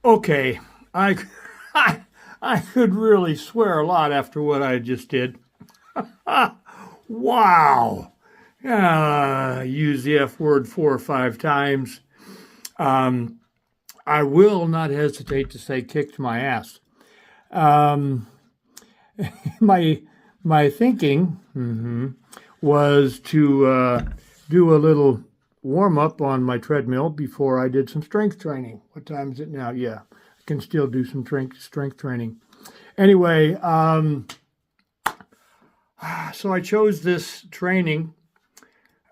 Okay, I, I could really swear a lot after what I just did. Wow. Use the F word 4 or 5 times. Um, I will not hesitate to say kicked my ass. Um, my my thinking was to do a little warm up on my treadmill before I did some strength training. What time is it now? Yeah, I can still do some strength training. Anyway, so I chose this training,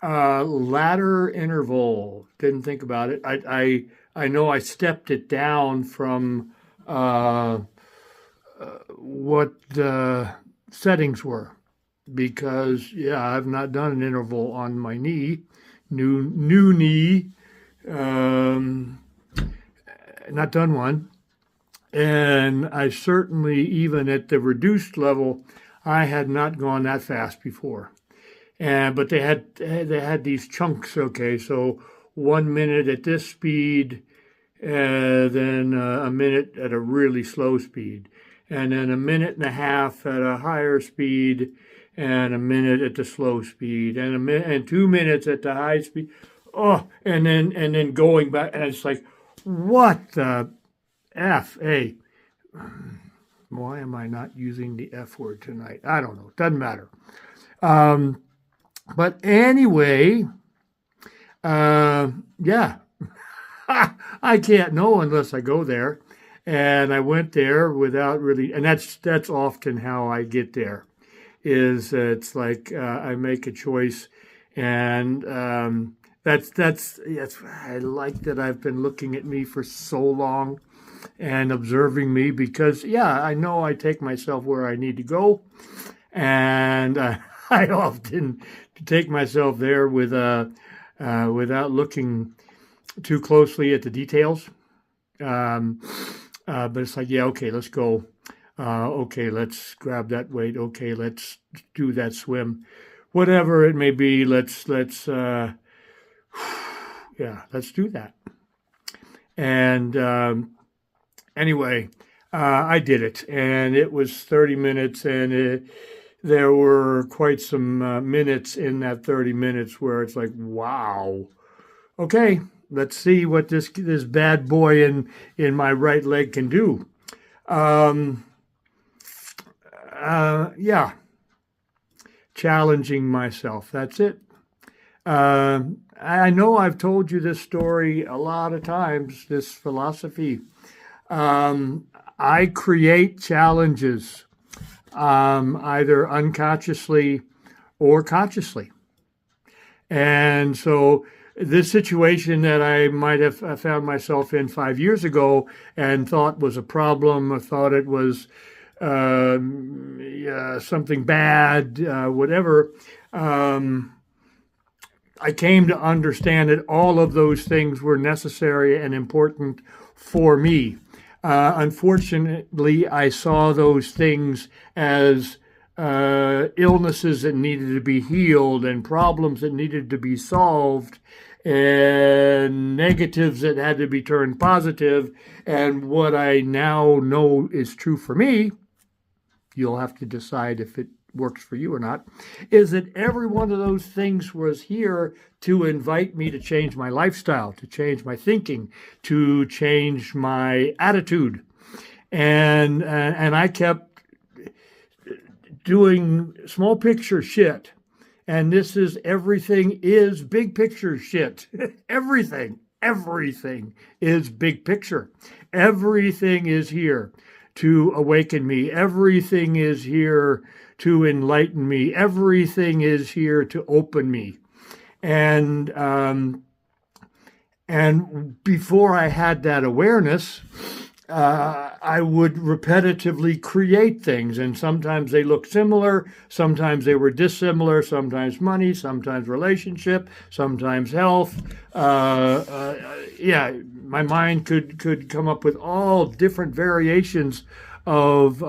ladder interval. Didn't think about it. I know I stepped it down from uh, what the settings were because yeah, I've not done an interval on my knee, new knee, um, not done one, and I certainly even at the reduced level, I had not gone that fast before. And but they had these chunks. Okay, so 1 minute at this speed, then a minute at a really slow speed, and then a minute and a half at a higher speed, and a minute at the slow speed, and a minute and 2 minutes at the high speed. Oh, and then going back, and it's like, what the f a? Why am I not using the F word tonight? I don't know. Doesn't matter. Um, but anyway, yeah, I can't know unless I go there. And I went there without really, and that's often how I get there. Is it's like I make a choice, and that's I like that I've been looking at me for so long and observing me because yeah, I know I take myself where I need to go, and I often take myself there without looking too closely at the details. Um, but it's like, yeah, okay, let's go. Okay, let's grab that weight. Okay, let's do that swim, whatever it may be. Let's yeah, let's do that. And anyway, I did it, and it was 30 minutes, and there were quite some minutes in that 30 minutes where it's like, wow, okay, let's see what this bad boy in my right leg can do. Um, yeah, challenging myself. That's it. I know I've told you this story a lot of times, this philosophy. I create challenges, either unconsciously or consciously. And so this situation that I might have found myself in 5 years ago and thought was a problem, or thought it was yeah, something bad, whatever, I came to understand that all of those things were necessary and important for me. Unfortunately, I saw those things as illnesses that needed to be healed and problems that needed to be solved and negatives that had to be turned positive. And what I now know is true for me, you'll have to decide if it works for you or not, is that every one of those things was here to invite me to change my lifestyle, to change my thinking, to change my attitude. And I kept doing small picture shit. And this is everything is big picture shit. Everything is big picture. Everything is here to awaken me. Everything is here to enlighten me. Everything is here to open me. And before I had that awareness, I would repetitively create things, and sometimes they look similar, sometimes they were dissimilar, sometimes money, sometimes relationship, sometimes health. Yeah, my mind could come up with all different variations of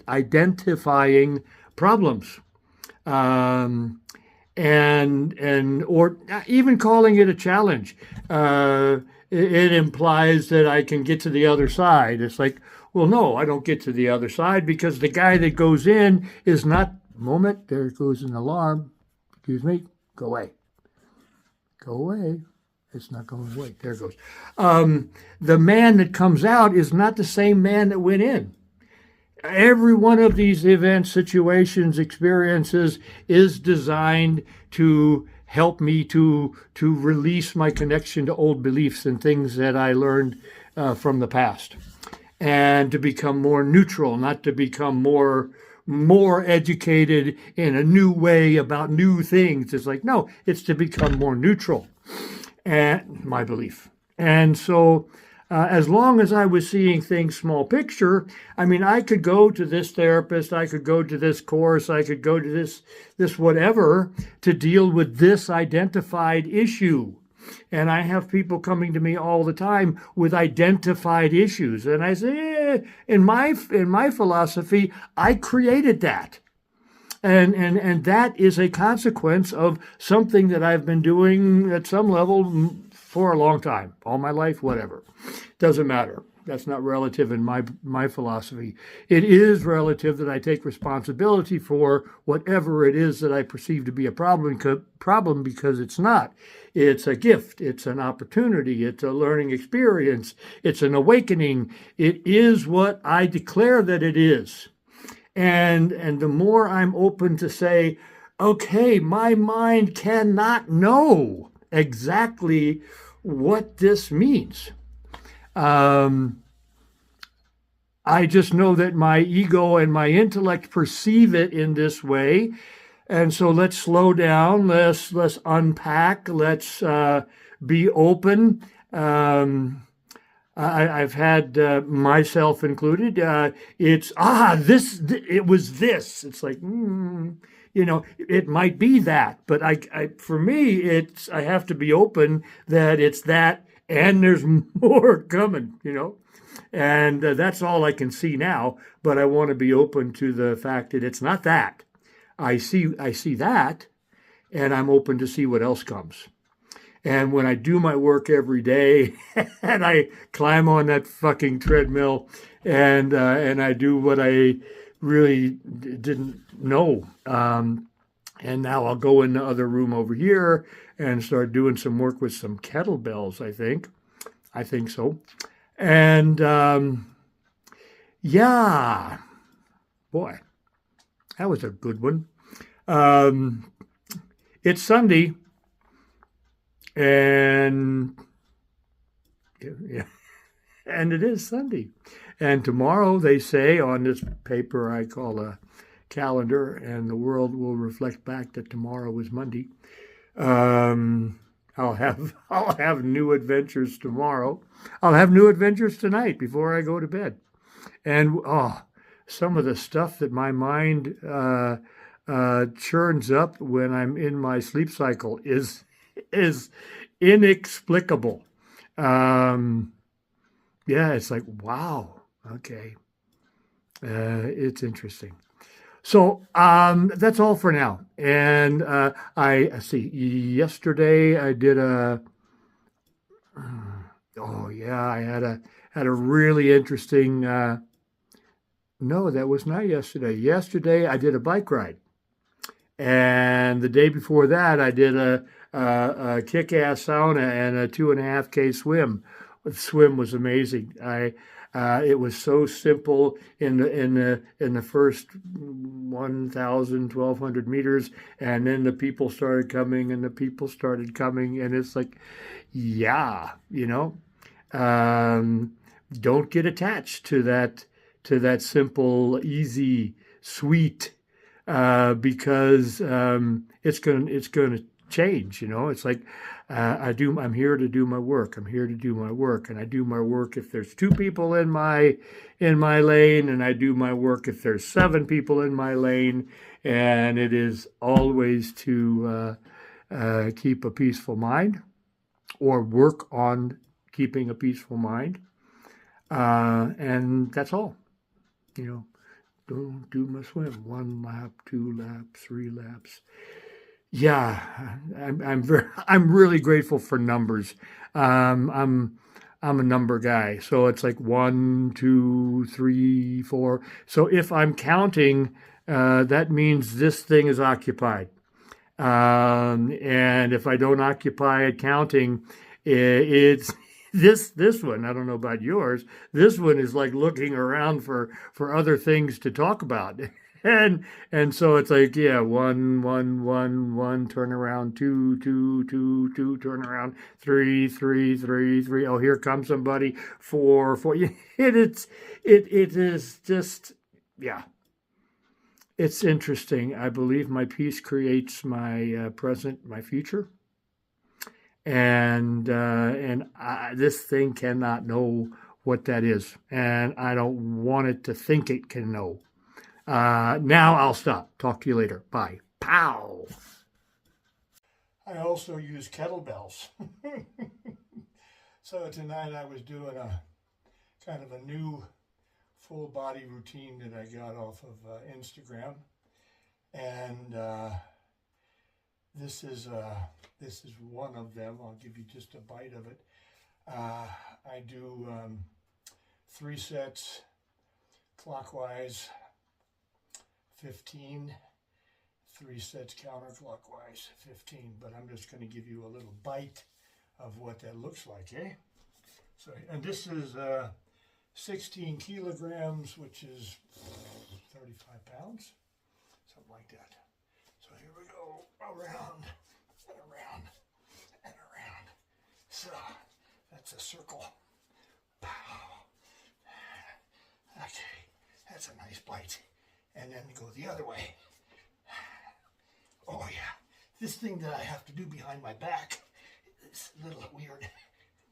identifying problems, and or even calling it a challenge. it implies that I can get to the other side. It's like, well, no, I don't get to the other side because the guy that goes in is not, moment, there goes an alarm. Excuse me, go away. Go away. It's not going away. There it goes. The man that comes out is not the same man that went in. Every one of these events, situations, experiences is designed to help me to release my connection to old beliefs and things that I learned from the past, and to become more neutral, not to become more educated in a new way about new things. It's like, no, it's to become more neutral, and my belief. And so as long as I was seeing things small picture, I mean, I could go to this therapist, I could go to this course, I could go to this whatever to deal with this identified issue. And I have people coming to me all the time with identified issues. And I say, in my philosophy, I created that. And that is a consequence of something that I've been doing at some level for a long time, all my life, whatever. Doesn't matter. That's not relative in my philosophy. It is relative that I take responsibility for whatever it is that I perceive to be a problem because it's not. It's a gift. It's an opportunity. It's a learning experience. It's an awakening. It is what I declare that it is. And the more I'm open to say, okay, my mind cannot know exactly what this means. I just know that my ego and my intellect perceive it in this way. And so let's slow down, let's unpack, let's be open. I've had myself included. It was this. It's like, it might be that, but for me, I have to be open that it's that, and there's more coming, and that's all I can see now. But I want to be open to the fact that it's not that. I see that, and I'm open to see what else comes. And when I do my work every day and I climb on that fucking treadmill and I do what I really didn't know, and now I'll go in the other room over here and start doing some work with some kettlebells, I think so. And yeah, boy, that was a good one. It's Sunday. And yeah, and it is Sunday. And tomorrow, they say on this paper I call a calendar, and the world will reflect back that tomorrow is Monday. I'll have new adventures tomorrow. I'll have new adventures tonight before I go to bed. And some of the stuff that my mind churns up when I'm in my sleep cycle is inexplicable. It's like, wow, okay. It's interesting. So that's all for now. And I see. Yesterday I did I had a really interesting. No, that was not yesterday. Yesterday I did a bike ride, and the day before that I did a kick-ass sauna and a 2.5K swim. The swim was amazing. It was so simple in the first 1,000, 1,200 meters, and then the people started coming, and it's like, yeah, don't get attached to that simple, easy, sweet, because it's gonna change. It's like I'm here to do my work. I'm here to do my work, and I do my work if there's 2 people in my lane, and I do my work if there's 7 people in my lane, and it is always to keep a peaceful mind, or work on keeping a peaceful mind, and that's all. Don't do my swim 1 lap, 2 laps, 3 laps. Yeah, I'm really grateful for numbers. I'm a number guy, so it's like one, two, three, four. So if I'm counting, that means this thing is occupied. And if I don't occupy it counting, it's this one. I don't know about yours. This one is like looking around for other things to talk about. And so it's like, yeah, one, one, one, one, turn around, two, two, two, two, turn around, three, three, three, three. Oh, here comes somebody, four, four. It is just, yeah, it's interesting. I believe my piece creates my present, my future, and this thing cannot know what that is, and I don't want it to think it can know. Now I'll stop. Talk to you later. Bye. Pow. I also use kettlebells. So tonight I was doing a kind of a new full body routine that I got off of Instagram, and this is one of them. I'll give you just a bite of it. I do 3 sets clockwise, 15, 3 sets counterclockwise, 15. But I'm just going to give you a little bite of what that looks like, eh? So, and this is 16 kilograms, which is 35 pounds, something like that. So here we go, around and around and around. So that's a circle. Pow. Okay, that's a nice bite. And then go the other way. Oh yeah, this thing that I have to do behind my back is a little weird.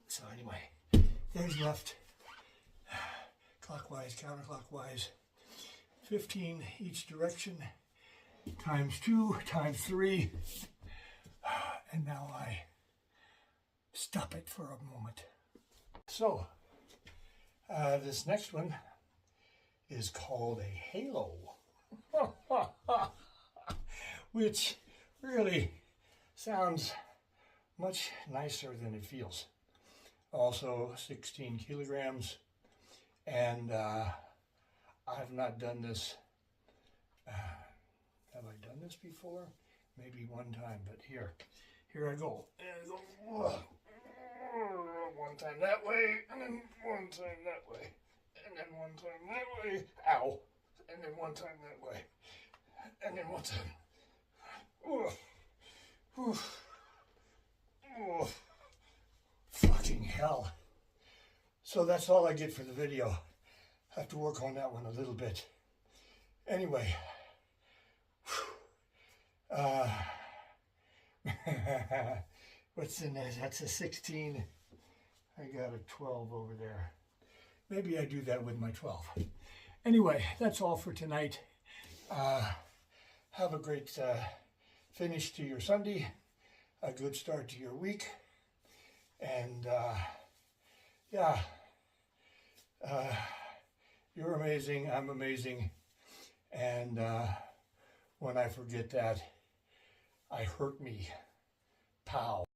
So anyway, there's left. Clockwise, counterclockwise, 15 each direction, times 2, times 3, and now I stop it for a moment. So, this next one is called a halo, which really sounds much nicer than it feels. Also 16 kilograms. And I have not done this. Have I done this before? Maybe one time, but here I go. And I go, one time that way, and then one time that way, and then one time that way. Ow! And then one time that way, and then one time. Fucking hell. So that's all I get for the video. I have to work on that one a little bit. Anyway, what's in that? That's a 16. I got a 12 over there. Maybe I do that with my 12. Anyway, that's all for tonight. Have a great finish to your Sunday, a good start to your week, and yeah. You're amazing, I'm amazing, and when I forget that, I hurt me. Pow.